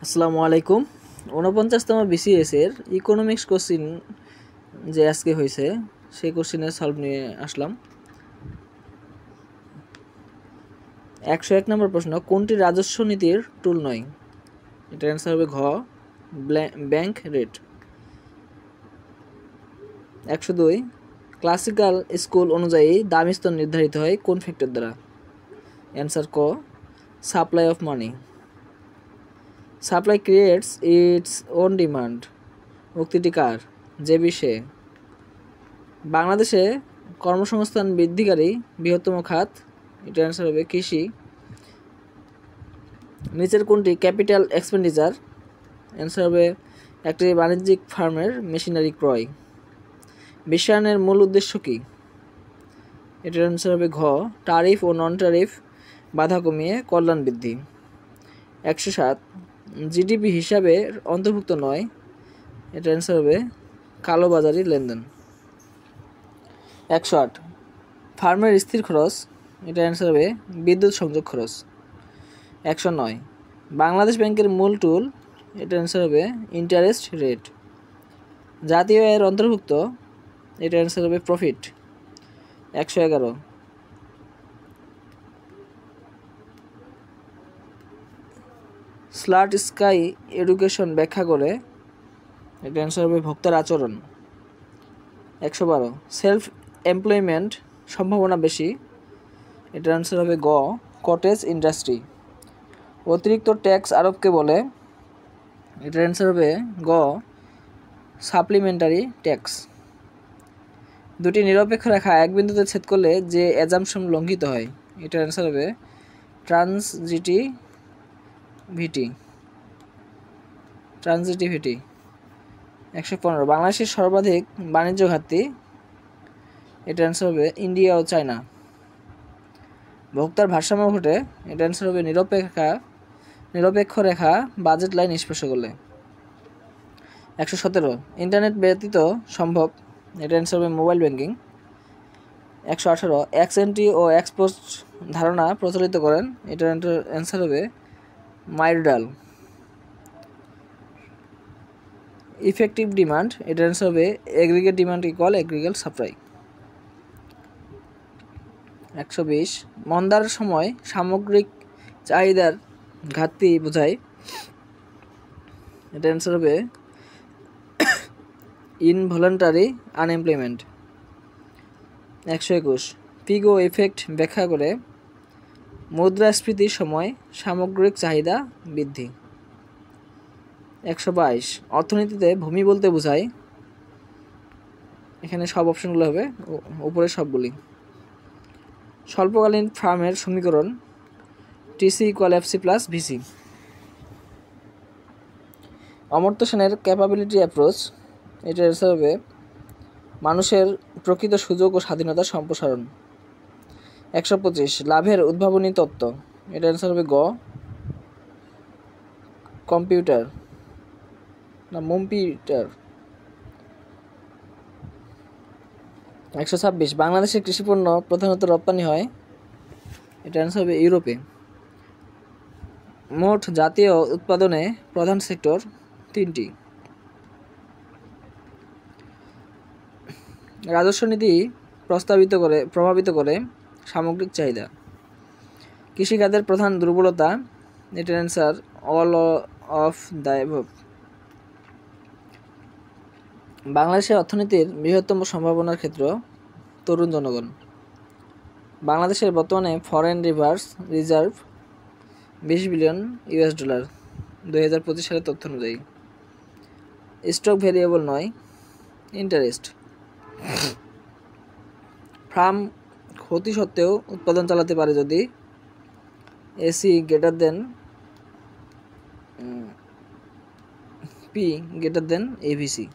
আসসালামু আলাইকুম। ৪৯তম BCS এর ইকোনমিক্স কোশ্চিন যে আজকে হয়েছে সেই কোশ্চিনের সলভ নিয়ে আসলাম। ১০১ নম্বর প্রশ্ন, কোনটি রাজস্ব নীতির টুল নয়? এটার অ্যান্সার হবে ঘ, ব্যাংক রেট। ১০২, ক্লাসিক্যাল স্কুল অনুযায়ী দাম স্তর নির্ধারিত হয় কোন ফ্যাক্টর দ্বারা? অ্যান্সার ক, supply of money. Supply creates its own demand. উক্তিটি কার? জেবি শে। বাংলাদেশে কর্মসংস্থান বৃদ্ধিকারী বৃহত্তম খাত? এটার অ্যান্সার হবে কৃষি। নিচের কোনটি ক্যাপিটাল এক্সপেন্ডিচার? অ্যান্সার হবে একটি বাণিজ্যিক ফার্মের মেশিনারি ক্রয়। বিশ্বায়নের মূল উদ্দেশ্য কী? এটার অ্যান্সার হবে ঘ, ট্যারিফ ও নন ট্যারিফ বাধা কমিয়ে কল্যাণ বৃদ্ধি। ১০৭, জিডিপি হিসাবে অন্তর্ভুক্ত নয়? এটার অ্যান্সার হবে কালোবাজারি লেনদেন। ১০৮, ফার্মের স্থির খরচ? এটার অ্যান্সার হবে বিদ্যুৎ সংযোগ খরচ। ১০৯, বাংলাদেশ ব্যাংকের মূল টুল? এটার অ্যান্সার হবে ইন্টারেস্ট রেট। জাতীয় আয়ের অন্তর্ভুক্ত? এটার অ্যান্সার হবে প্রফিট। ১১১, স্লাট স্কাই এডুকেশন ব্যাখ্যা করে? এটার অ্যান্সার হবে ভোক্তার আচরণ। ১১২, সেলফ এমপ্লয়মেন্ট সম্ভাবনা বেশি? এটার অ্যান্সার হবে গ, কটেজ ইন্ডাস্ট্রি। অতিরিক্ত ট্যাক্স আরোপকে বলে? এটার অ্যান্সার হবে গ, সাপ্লিমেন্টারি ট্যাক্স। দুটি নিরপেক্ষ রেখা এক বিন্দুতে ছেদ করলে যে অ্যাজাম্পশন লঙ্ঘিত হয়? এটার অ্যান্সার হবে ট্রানজিটিভিটি। ১১৫, বাংলাদেশের সর্বাধিক বাণিজ্য ঘাটতি? এটার অ্যান্সার হবে ইন্ডিয়া ও চায়না। ভোক্তার ভারসাম্য ঘটে? এটার অ্যান্সার হবে নিরপেক্ষ রেখা বাজেট লাইন স্পর্শ করলে। ১১৭, ইন্টারনেট ব্যতীত সম্ভব? এটার অ্যান্সার হবে মোবাইল ব্যাংকিং। ১১৮, এক্স এন্ট্রি ও এক্স পোস্ট ধারণা প্রচলিত করেন? এটার অ্যান্সার হবে মাইরডাল। Effective demand? এটার অ্যান্সার হবে aggregate demand equal aggregate supply. ১২০, মন্দার সময় সামগ্রিক চাহিদার ঘাটতি বোঝায়? এটার অ্যান্সার হবে ইনভলান্টারি আনএমপ্লয়মেন্ট। ১২১, পিগো ইফেক্ট ব্যাখ্যা করে? মুদ্রাস্ফীতির সময় সামগ্রিক চাহিদা বৃদ্ধি। ১২২, অর্থনীতিতে ভূমি বলতে বোঝায়? এখানে সব অপশনগুলো হবে উপরে সবগুলি। স্বল্পকালীন ফার্মের সমীকরণ? TC equal FC plus VC. Amartya সেনের ক্যাপাবিলিটি অ্যাপ্রোচ? এটার অ্যান্সার হবে মানুষের প্রকৃত সুযোগ ও স্বাধীনতার সম্প্রসারণ। ১২৫, লাভের উদ্ভাবনী তত্ত্ব? এটার অ্যান্সার হবে গ, মুম্পিটার। ১২৬, বাংলাদেশের কৃষিপণ্য প্রধানত রপ্তানি হয়? এটার অ্যান্সার হবে ইউরোপে। মোট জাতীয় উৎপাদনে প্রধান সেক্টর ৩টি। রাজস্ব নীতি প্রভাবিত করে সামগ্রিক চাহিদা। কৃষিখাতের প্রধান দুর্বলতা? এটার answer all of the above. বাংলাদেশের অর্থনীতির বৃহত্তম সম্ভাবনার ক্ষেত্র? তরুণ জনগণ। বাংলাদেশের বর্তমানে ফরেন রিজার্ভ ২০ বিলিয়ন $, ২০২৫ সালের তথ্য অনুযায়ী। স্টক ভেরিয়েবল নয়, ইন্টারেস্ট। ফার্ম ক্ষতি সত্ত্বেও উৎপাদন চালাতে পারে যদি? AC greater than P greater than AVC.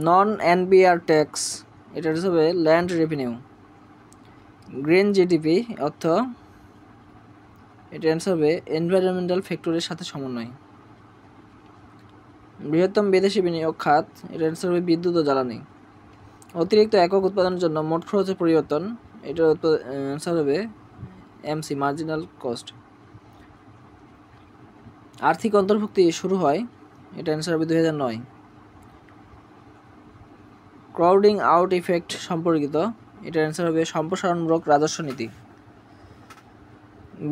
Non NBR tax? এটা হবে ল্যান্ড রেভিনিউ। গ্রিন জিডিপি অর্থ? এটা অ্যান্সার হবে এনভায়রনমেন্টাল ফ্যাক্টরের সাথে সমন্বয়। বৃহত্তম বিদেশি বিনিয়োগ খাত? এটা অ্যান্সার হবে বিদ্যুৎ ও জ্বালানি। অতিরিক্ত একক উৎপাদনের জন্য মোট খরচের পরিবর্তন? এটার অ্যান্সার হবে এমসি, মার্জিনাল কস্ট। আর্থিক অন্তর্ভুক্তি শুরু হয়, এটা অ্যান্সার হবে 2009। ক্রাউডিং আউট ইফেক্ট সম্পর্কিত, এটা অ্যান্সার হবে সম্প্রসারণমূলক রাজস্ব নীতি।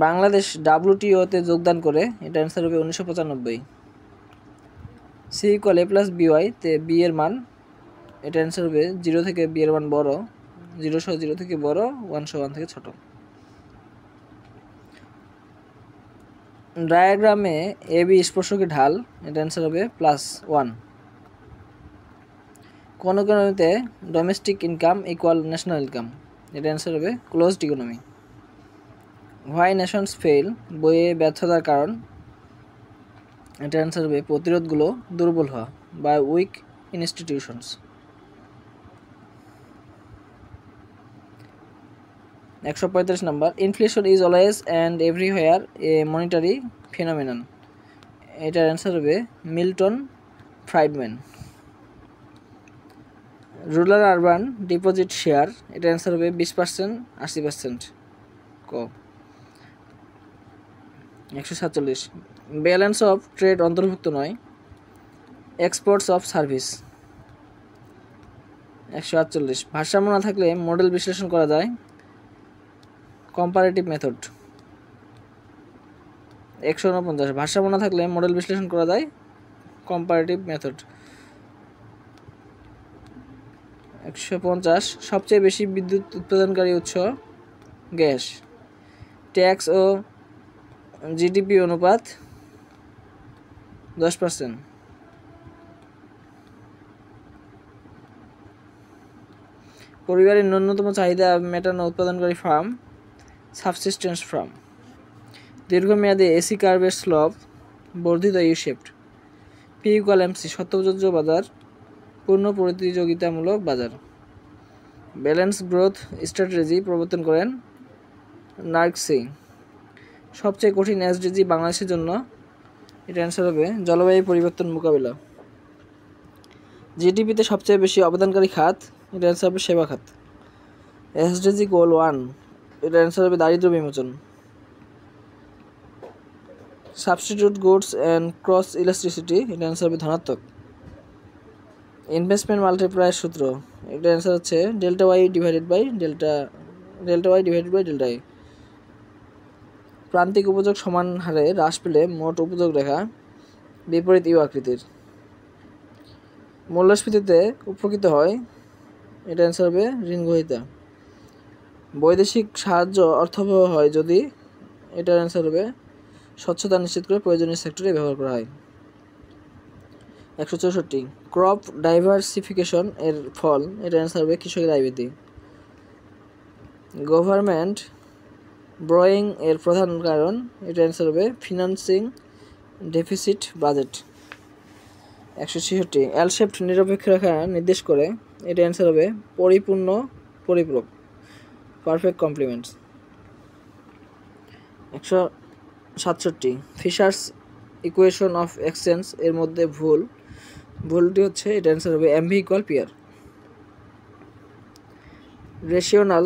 বাংলাদেশ WTO-তে যোগদান করে, এটা অ্যান্সার হবে 1995। C equal A plus BY তে বি এর মান, এটা অ্যান্সার হবে 0 থেকে বি এর মান বড়, 0 সহ 0 থেকে বড়, 1 সহ 1 থেকে ছোট। ডায়াগ্রামে এ বি স্পর্শকের ঢাল, এটা অ্যান্সার হবে +1। কোন ইকোনমিতে domestic income equal national income, এটা অ্যান্সার হবে closed economy. Why nations fail বইয়ে ব্যর্থতার কারণ, এটা অ্যান্সার হবে প্রতিরোধগুলো দুর্বল হওয়া বা weak institutions. 145 number, inflation is always and everywhere a monetary phenomenon, এটার অ্যান্সার হবে Milton Friedman. Rural urban deposit share, এটার অ্যান্সার হবে 20%, 80%। ক। 147, ব্যালেন্স অফ ট্রেড অন্তর্ভুক্ত নয়, এক্সপোর্টস অফ সার্ভিস। 148, ভারসাম্য না থাকলে মডেল বিশ্লেষণ করা যায়, কম্পারেটিভ মেথড। 149, ভারসাম্য না থাকলে মডেল বিশ্লেষণ করা যায়, কম্পারেটিভ মেথড। 150, সবচেয়ে বেশি বিদ্যুৎ উৎপাদনকারী উৎস গ্যাস। ট্যাক্স ও জিডিপি অনুপাত 10%। পরিবারের ন্যূনতম চাহিদা মেটানো উৎপাদনকারী ফার্ম সাবসিস্টেন্স ফার্ম। দীর্ঘমেয়াদী এসি কার্ভের স্লপ বর্ধিত U shaped. P equal MC সত্যযোগ্য বাজার, পূর্ণ প্রতিযোগিতামূলক বাজার। ব্যালেন্স গ্রোথ স্ট্র্যাটেজি প্রবর্তন করেন নার্গসি। সবচেয়ে কঠিন এসডিজি বাংলাদেশের জন্য, এটা অ্যান্সার হবে জলবায়ু পরিবর্তন মোকাবিলা। জিডিপিতে সবচেয়ে বেশি অবদানকারী খাত, এটা অ্যান্সার হবে সেবা খাত। এসডিজি গোল 1, এটা অ্যান্সার হবে দারিদ্র্য বিমোচন। Substitute goods and cross elasticity, এটা অ্যান্সার হবে ধনাত্মক। ইনভেস্টমেন্ট মাল্টিপ্লায়ার সূত্র, এটা অ্যান্সার হচ্ছে delta Y divided by delta I. প্রান্তিক উপযোগ সমান হারে হ্রাস পেলে মোট উপযোগ রেখা বিপরীত ইউ আকৃতির। মূল্যস্ফীতিতে উপকৃত হয়, এটা অ্যান্সার হবে ঋণগ্রহীতা। বৈদেশিক সাহায্য অর্থবহ হয় যদি, এটার অ্যান্সার হবে স্বচ্ছতা নিশ্চিত করে প্রয়োজনীয় সেক্টরে ব্যবহার করা হয়। 164, ক্রপ ডাইভার্সিফিকেশন এর ফল, এটা অ্যান্সার হবে কৃষকের আয় বৃদ্ধি। গভর্নমেন্ট ব্রোয়িং এর প্রধান কারণ, এটা অ্যান্সার হবে ফিনান্সিং ডেফিসিট বাজেট। 166, এল শেপড নিরপেক্ষ রেখা নির্দেশ করে, এটা অ্যান্সার হবে পরিপূর্ণ পরিপূরক, perfect compliments. 167, fishers equation of exchange এর মধ্যে ভুলটি হচ্ছে, এটা অ্যান্সার হবে MV equal PR. রেশিওনাল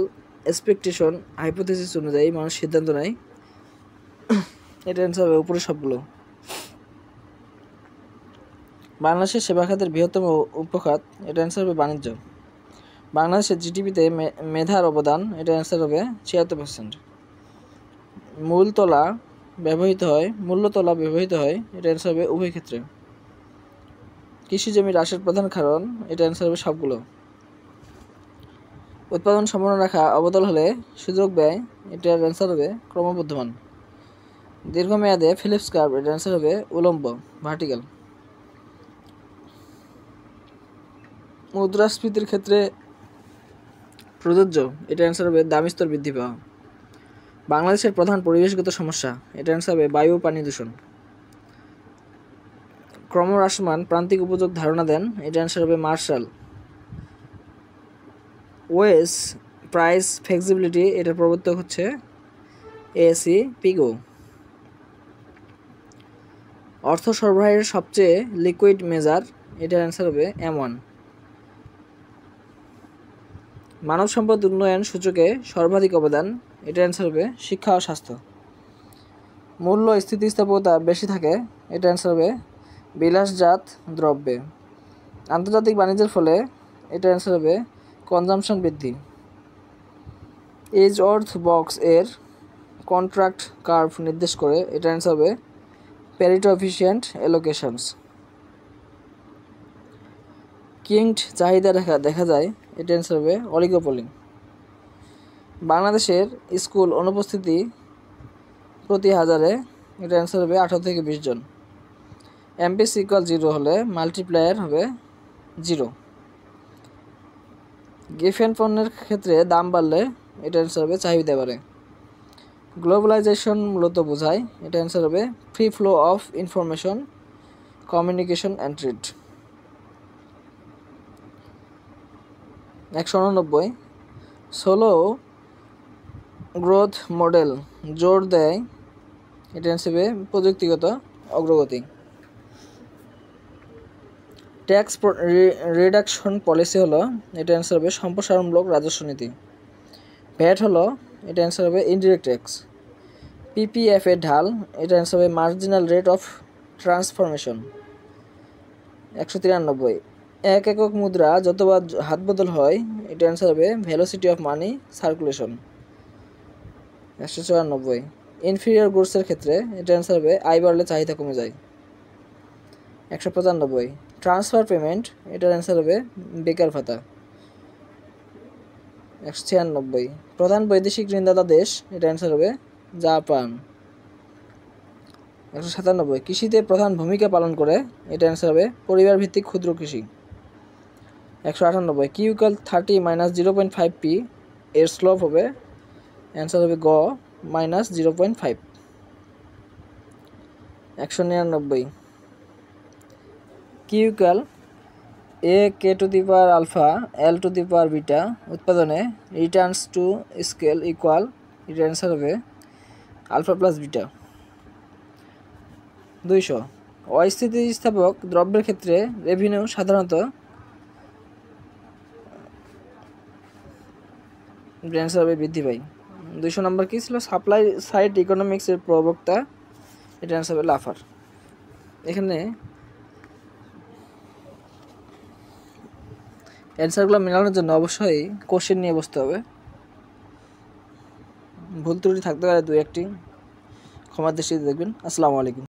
expectation hypothesis অনুযায়ী মানুষ সিদ্ধান্ত নেয়, এটা অ্যান্সার হবে উপরে সবগুলো। বাংলাদেশের সেবা খাতের বৃহত্তম উপখাত, এটা অ্যান্সার হবে বাণিজ্য। বাংলাদেশের জিডিপিতে মেধার অবদান, এটা অ্যান্সার হবে 76%। মূল্যতলা ব্যবহৃত হয়, এটা অ্যান্সার হবে উভয় ক্ষেত্রে। কৃষি জমি হ্রাসের প্রধান কারণ, এটা অ্যান্সার হবে সবগুলো। উৎপাদন সম্পন্ন রাখা অবতল হলে সুযোগ ব্যয়, এটার অ্যান্সার হবে ক্রমবর্ধমান। দীর্ঘমেয়াদে ফিলিপস কার্ভ, এটার অ্যান্সার হবে উলম্ব, ভার্টিক্যাল। মুদ্রাস্ফীতির ক্ষেত্রে প্রযোজ্য, এটা অ্যান্সার হবে দামি স্তর বৃদ্ধি পাওয়া। বাংলাদেশের প্রধান পরিবেশগত সমস্যা, এটা অ্যান্সার হবে বায়ু ও পানি দূষণ। ক্রমহ্রাসমান প্রান্তিক উপযোগ ধারণা দেন, এটা অ্যান্সার হবে মার্শাল। ওয়েস প্রাইস ফ্লেক্সিবিলিটি, এটার প্রবর্তক হচ্ছে এএসি পিগো। অর্থ সরবরাহের সবচেয়ে লিকুইড মেজার, এটার অ্যান্সার হবে M1। মানব সম্পদ উন্নয়ন সূচকে সর্বাধিক অবদান, এটার অ্যান্সার হবে শিক্ষা ও স্বাস্থ্য। মূল্য স্থিতিস্থাপকতা বেশি থাকে, এটা অ্যান্সার হবে বিলাসজাত দ্রব্যে। আন্তর্জাতিক বাণিজ্যের ফলে, এটা অ্যান্সার হবে কনজাম্পশন বৃদ্ধি। এজওয়ার্থ বক্স এর কন্ট্রাক্ট কার্ভ নির্দেশ করে, এটা অ্যান্সার হবে প্যারিটো এফিশিয়েন্ট অ্যালোকেশনস। কিংড চাহিদা দেখা যায়, এটা অ্যান্সার হবে অলিগোপলি। বাংলাদেশের স্কুল অনুপস্থিতি প্রতি হাজারে, এটা অ্যান্সার হবে 18 থেকে 20 জন। এমপিসি ইকুয়াল 0 হলে মাল্টিপ্লায়ার হবে 0। গিফেন পণ্যের ক্ষেত্রে দাম বাড়লে, এটা অ্যান্সার হবে চাহিদা বাড়ে। গ্লোবালাইজেশন মূলত বোঝায়, এটা অ্যান্সার হবে free flow of information, communication and trade. 189 solo growth model জোর দেয়, এটা হিসেবে প্রযুক্তিগত অগ্রগতি। ট্যাক্স রিডাকশন পলিসি হলো, এটা অ্যান্সার হবে সম্প্রসারণমূলক রাজস্ব নীতি। ভ্যাট হলো, এটা অ্যান্সার হবে ইনডিরেক্ট ট্যাক্স। পিপিএফ এর ঢাল, এটা অ্যান্সার হবে মার্জিনাল রেট অফ ট্রান্সফরমেশন। 193 এক একক মুদ্রা যতবার হাত বদল হয়, এটা অ্যান্সার হবে velocity of money circulation. 194 inferior গুডসের ক্ষেত্রে, এটা অ্যান্সার হবে আয় বাড়লে চাহিদা কমে যায়। 195 ট্রান্সফার পেমেন্ট, এটার অ্যান্সার হবে বেকার ভাতা। 196 প্রধান বৈদেশিক ঋণদাতা দেশ, এটা অ্যান্সার হবে জাপান। 197 কৃষিতে প্রধান ভূমিকা পালন করে, এটা অ্যান্সার হবে পরিবার ভিত্তিক ক্ষুদ্র কৃষি। 198 কিউ ইকুয়াল 30 - 0.5p এর স্লোপ হবে, অ্যান্সার হবে গ -0.5। 199 Q equal A K to the power alpha L to the power beta উৎপাদনে রিটার্নস টু স্কেল ইকুয়াল, এর অ্যান্সার হবে আলফা প্লাস বিটা। 200 অস্থিতিস্থাপক দ্রব্যের ক্ষেত্রে রেভিনিউ সাধারণত, অ্যান্সার হবে বৃদ্ধি পায়। 200 নম্বর কী ছিল? সাপ্লাই সাইড ইকোনমিক্সের প্রবক্তা, এটা অ্যান্সার হবে লাফার। এখানে অ্যান্সারগুলো মেলানোর জন্য অবশ্যই কোশ্চেন নিয়ে বসতে হবে। ভুল ত্রুটি থাকতে পারে 2-1টি, ক্ষমার দৃষ্টিতে দেখবেন। আসসালামু আলাইকুম।